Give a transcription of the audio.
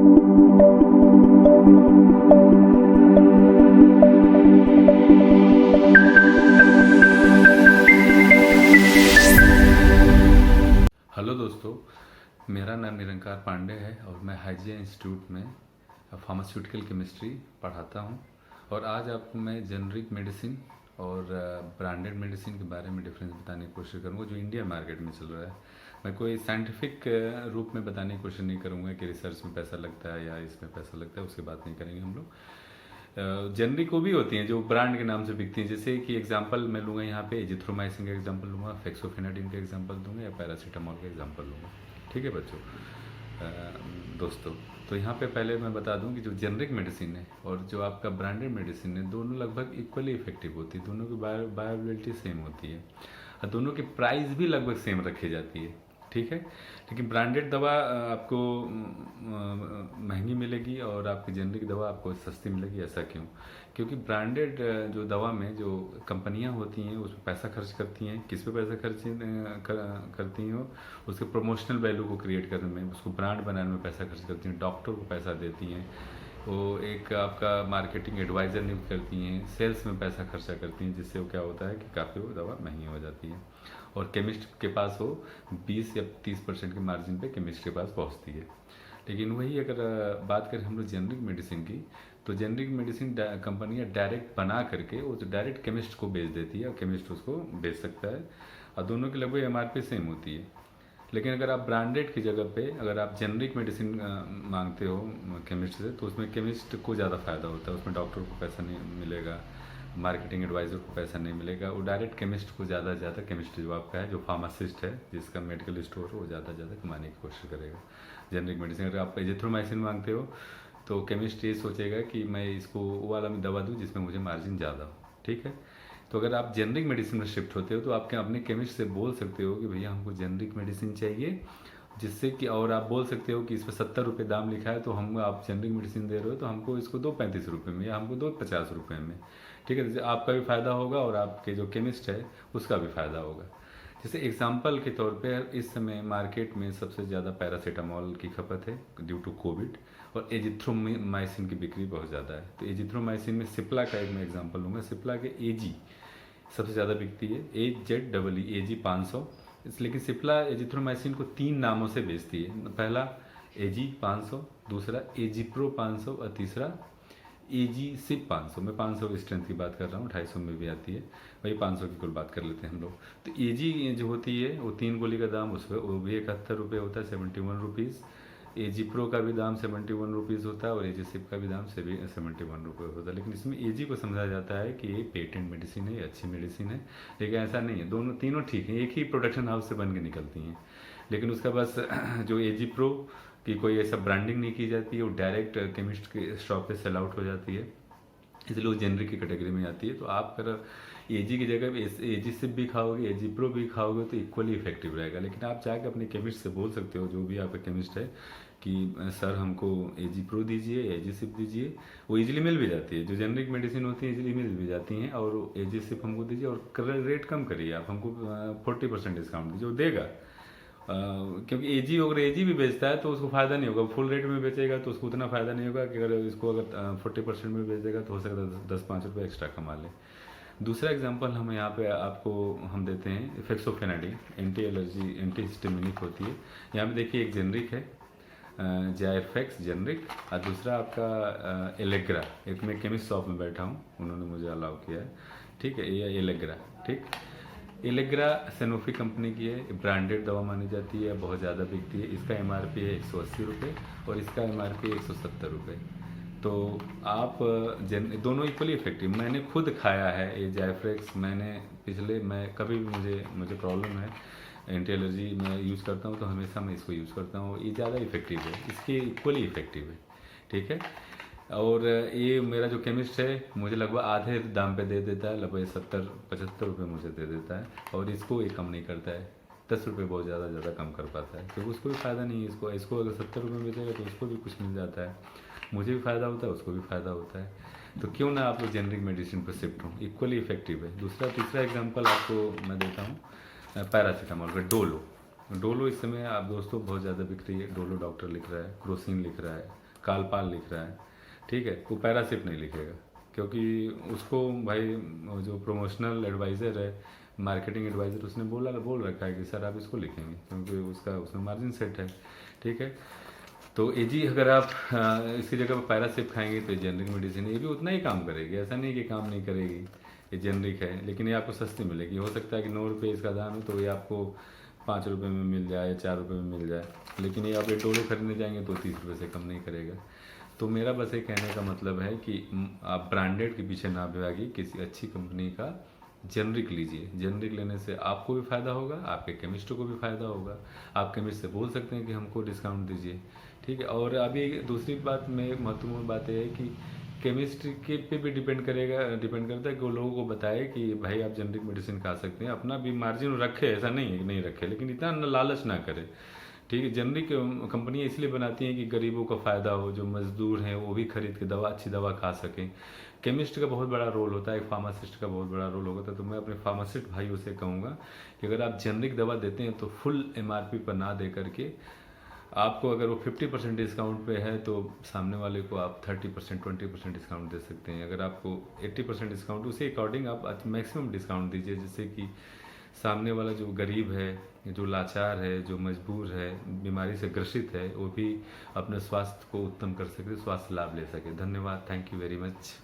Hello दोस्तों, मेरा नाम निरंकार पांडे है और मैं हाइजिया इंस्टीट्यूट में फार्मास्यूटिकल केमिस्ट्री पढ़ाता हूं। और आज आपको मैं जेनरिक मेडिसिन और ब्रांडेड मेडिसिन के बारे में डिफरेंस बताने की कोशिश करूंगा जो इंडियन मार्केट में चल रहा है। मैं कोई साइंटिफिक रूप में बताने की कोशिश नहीं करूंगा कि रिसर्च में पैसा लगता है या इसमें पैसा लगता है, उसकी बात नहीं करेंगे हम लोग। जेनरिक वो भी होती हैं जो ब्रांड के नाम से बिकती हैं, जैसे कि एग्जांपल मैं लूँगा यहाँ पे एजिथ्रोमाइसिन का एग्जांपल लूँगा, फेक्सोफेनाडिन का एग्जांपल दूंगा या पैरासीटामॉल का एग्जांपल लूँगा। ठीक है बच्चों, दोस्तों, तो यहाँ पे पहले मैं बता दूं कि जो जेनरिक मेडिसिन है और जो आपका ब्रांडेड मेडिसिन है दोनों लगभग इक्वली इफेक्टिव होती है, दोनों की बायोअवेलेबिलिटी सेम होती है और दोनों की प्राइस भी लगभग सेम रखी जाती है। ठीक है, लेकिन ब्रांडेड दवा आपको महंगी मिलेगी और आपकी जेनरिक दवा आपको सस्ती मिलेगी। ऐसा क्यों? क्योंकि ब्रांडेड जो दवा में जो कंपनियां होती हैं उसमें पैसा खर्च करती हैं। किस पे पैसा खर्च करती हैं? उसके प्रमोशनल वैल्यू को क्रिएट करने में, उसको ब्रांड बनाने में पैसा खर्च करती हैं, डॉक्टर को पैसा देती हैं, वो एक आपका मार्केटिंग एडवाइज़र नियुक्त करती हैं, सेल्स में पैसा खर्चा करती हैं, जिससे वो क्या होता है कि काफ़ी वो दवा महंगी हो जाती है और केमिस्ट के पास वो 20 या 30% के मार्जिन पे केमिस्ट के पास पहुंचती है। लेकिन वही अगर बात करें हम लोग जेनरिक मेडिसिन की, तो जेनरिक मेडिसिन कंपनियां डायरेक्ट बना करके वो डायरेक्ट केमिस्ट को बेच देती है और केमिस्ट उसको बेच सकता है और दोनों की लगभग एमआरपी सेम होती है। लेकिन अगर आप ब्रांडेड की जगह पे अगर आप जेनरिक मेडिसिन मांगते हो केमिस्ट से, तो उसमें केमिस्ट को ज़्यादा फ़ायदा होता है, उसमें डॉक्टर को पैसा नहीं मिलेगा, मार्केटिंग एडवाइज़र को पैसा नहीं मिलेगा, वो डायरेक्ट केमिस्ट को ज़्यादा से ज़्यादा, केमिस्ट जो आपका है जो फार्मासिस्ट है जिसका मेडिकल स्टोर है, वो ज़्यादा से ज़्यादा कमाने की कोशिश करेगा। जेनरिक मेडिसिन अगर आप एजिथ्रोमाइसिन मांगते हो तो केमिस्ट ये सोचेगा कि मैं इसको वो वाला में दवा दूँ जिसमें मुझे मार्जिन ज़्यादा हो। ठीक है, तो अगर आप जेनरिक मेडिसिन में शिफ्ट होते हो तो आप क्या अपने केमिस्ट से बोल सकते हो कि भैया हमको जेनरिक मेडिसिन चाहिए, जिससे कि और आप बोल सकते हो कि इस पर 70 रुपये दाम लिखा है तो हम आप जेनरिक मेडिसिन दे रहे हो तो हमको इसको दो 35 रुपये में या हमको दो 50 रुपये में। ठीक है, जैसे आपका भी फ़ायदा होगा और आपके जो केमिस्ट है उसका भी फ़ायदा होगा। जैसे एग्जाम्पल के तौर पे इस समय मार्केट में सबसे ज़्यादा पैरासीटामॉल की खपत है ड्यू टू कोविड और एजिथ्रोमाइसिन की बिक्री बहुत ज़्यादा है। तो एजिथ्रोमाइसिन में सिप्ला का एक मैं एग्जाम्पल लूँगा। सिप्ला के एजी सबसे ज़्यादा बिकती है, AZEE AG500। लेकिन सिप्ला एजिथ्रोमाइसिन को 3 नामों से बेचती है। पहला AG500, दूसरा एजीप्रो 500 और तीसरा AG-SIP 500। मैं 500 स्ट्रेंथ की बात कर रहा हूँ, 250 में भी आती है, वही 500 की कुल बात कर लेते हैं हम लोग। तो AG जो होती है वो 3 गोली का दाम उस पर वो भी 71 रुपये होता है, 71 रुपीज़। AG प्रो का भी दाम 71 रुपीज़ होता है और AG-SIP का भी दाम 71 रुपये होता है। लेकिन इसमें AG को समझा जाता है कि ये पेटेंट मेडिसिन है, ये अच्छी मेडिसिन है, लेकिन ऐसा नहीं है। दोनों तीनों ठीक है, एक ही प्रोडक्शन हाउस से बन के निकलती हैं, लेकिन उसका बस जो AG प्रो की कोई ऐसा ब्रांडिंग नहीं की जाती है, वो डायरेक्ट केमिस्ट के शॉप पे सेल आउट हो जाती है, इसलिए वो जेनरिक की कैटेगरी में आती है। तो आप अगर AG की जगह AG-SIP भी खाओगे, AG प्रो भी खाओगे तो इक्वली इफेक्टिव रहेगा। लेकिन आप जाके अपने केमिस्ट से बोल सकते हो, जो भी आपका केमिस्ट है, कि सर हमको AG प्रो दीजिए, AG-SIP दीजिए, वो इजीली मिल भी जाती है। जो जेनरिक मेडिसिन होती है इजीली मिल भी जाती हैं, और AG-SIP हमको दीजिए और रेट कम करिए, आप हमको 40% डिस्काउंट दीजिए, वो देगा। क्योंकि AG अगर AG भी बेचता है तो उसको फ़ायदा नहीं होगा, फुल रेट में बेचेगा तो उसको उतना फ़ायदा नहीं होगा कि अगर इसको अगर 40% में बेच देगा तो हो सकता है 10-5 रुपये एक्स्ट्रा कमा ले। दूसरा एग्जांपल हम यहाँ पे आपको हम देते हैं फेक्सोफेनाडिन, एंटी एलर्जी एंटी हिस्टामिनिक होती है। यहाँ पे देखिए एक जेनरिक है जायरफेक्स जेनरिक, और दूसरा आपका एलेग्रा। एक मैं केमिस्ट शॉप में बैठा हूँ, उन्होंने मुझे अलाउ किया है। ठीक है, ये एलेग्रा। ठीक, एलेग्रा सैनोफी कंपनी की है, ब्रांडेड दवा मानी जाती है, बहुत ज़्यादा बिकती है। इसका MRP है 180 रुपये और इसका MRP 170 रुपये। तो आप दोनों इक्वली इफेक्टिव। मैंने खुद खाया है ये जायफ्रेक्स, मैं कभी भी मुझे प्रॉब्लम है, एंटी एलर्जी मैं यूज़ करता हूँ तो हमेशा मैं इसको यूज़ करता हूँ। ये ज़्यादा इफेक्टिव है, इसके इक्वली इफेक्टिव है। ठीक है, और ये मेरा जो केमिस्ट है मुझे लगभग आधे दाम पे दे देता है, लगभग 70-75 रुपये मुझे दे देता है, और इसको ये कम नहीं करता है, 10 रुपये बहुत ज़्यादा कम कर पाता है, क्योंकि उसको भी फ़ायदा नहीं है। इसको अगर 70 रुपये में बेचेगा तो उसको भी कुछ मिल जाता है, मुझे भी फ़ायदा होता है, उसको भी फ़ायदा होता है। तो क्यों ना आप लोग जेनरिक मेडिसिन पर शिफ्ट हों, इक्वली इफेक्टिव है। तीसरा एग्जांपल आपको मैं देता हूँ पैरासीटामॉल का। डोलो इस समय आप दोस्तों बहुत ज़्यादा बिक रही है। डोलो डॉक्टर लिख रहा है, क्रोसिन लिख रहा है, कालपाल लिख रहा है, ठीक है, वो पैरासिप नहीं लिखेगा, क्योंकि उसको भाई वो जो प्रोमोशनल एडवाइज़र है, मार्केटिंग एडवाइज़र, उसने बोल रखा है कि सर आप इसको लिखेंगे, क्योंकि उसका उसमें मार्जिन सेट है, ठीक है। तो एजी अगर आप इसकी जगह पर पैरासिप खाएंगे तो जेनरिक मेडिसिन ये भी उतना ही काम करेगी, ऐसा नहीं कि काम नहीं करेगी। ये जेनरिक है लेकिन ये आपको सस्ती मिलेगी। हो सकता है कि 9 रुपये इसका दाम है तो ये आपको 5 रुपये में मिल जाए या 4 रुपये में मिल जाए, लेकिन ये आप ये डोलो खरीदने जाएंगे तो 30 रुपये से कम नहीं करेगा। तो मेरा बस ये कहने का मतलब है कि आप ब्रांडेड के पीछे ना भागिए, किसी अच्छी कंपनी का जेनरिक लीजिए। जेनरिक लेने से आपको भी फ़ायदा होगा, आपके केमिस्ट को भी फ़ायदा होगा। आप केमिस्ट से बोल सकते हैं कि हमको डिस्काउंट दीजिए, ठीक है। और अभी दूसरी बात में महत्वपूर्ण बात यह है कि केमिस्ट्री के पे भी डिपेंड करता है कि वो लोगों को बताए कि भाई आप जेनरिक मेडिसिन खा सकते हैं, अपना भी मार्जिन रखे, ऐसा नहीं है कि नहीं रखे, लेकिन इतना लालच ना करे, ठीक है। जेनरिक कंपनियाँ इसलिए बनाती हैं कि गरीबों का फ़ायदा हो, जो मजदूर हैं वो भी खरीद के अच्छी दवा खा सकें। केमिस्ट का बहुत बड़ा रोल होता है, एक फार्मासिस्ट का बहुत बड़ा रोल होता है। तो मैं अपने फार्मासिस्ट भाइयों से कहूँगा कि अगर आप जेनरिक दवा देते हैं तो फुल MRP पर ना दे करके, आपको अगर वो 50% डिस्काउंट पे है तो सामने वाले को आप 30% 20% डिस्काउंट दे सकते हैं। अगर आपको 80% डिस्काउंट, उसी अकॉर्डिंग आप मैक्सिमम डिस्काउंट दीजिए, जिससे कि सामने वाला जो गरीब है, जो लाचार है, जो मजबूर है, बीमारी से ग्रसित है, वो भी अपने स्वास्थ्य को उत्तम कर सके, स्वास्थ्य लाभ ले सके। धन्यवाद, थैंक यू वेरी मच।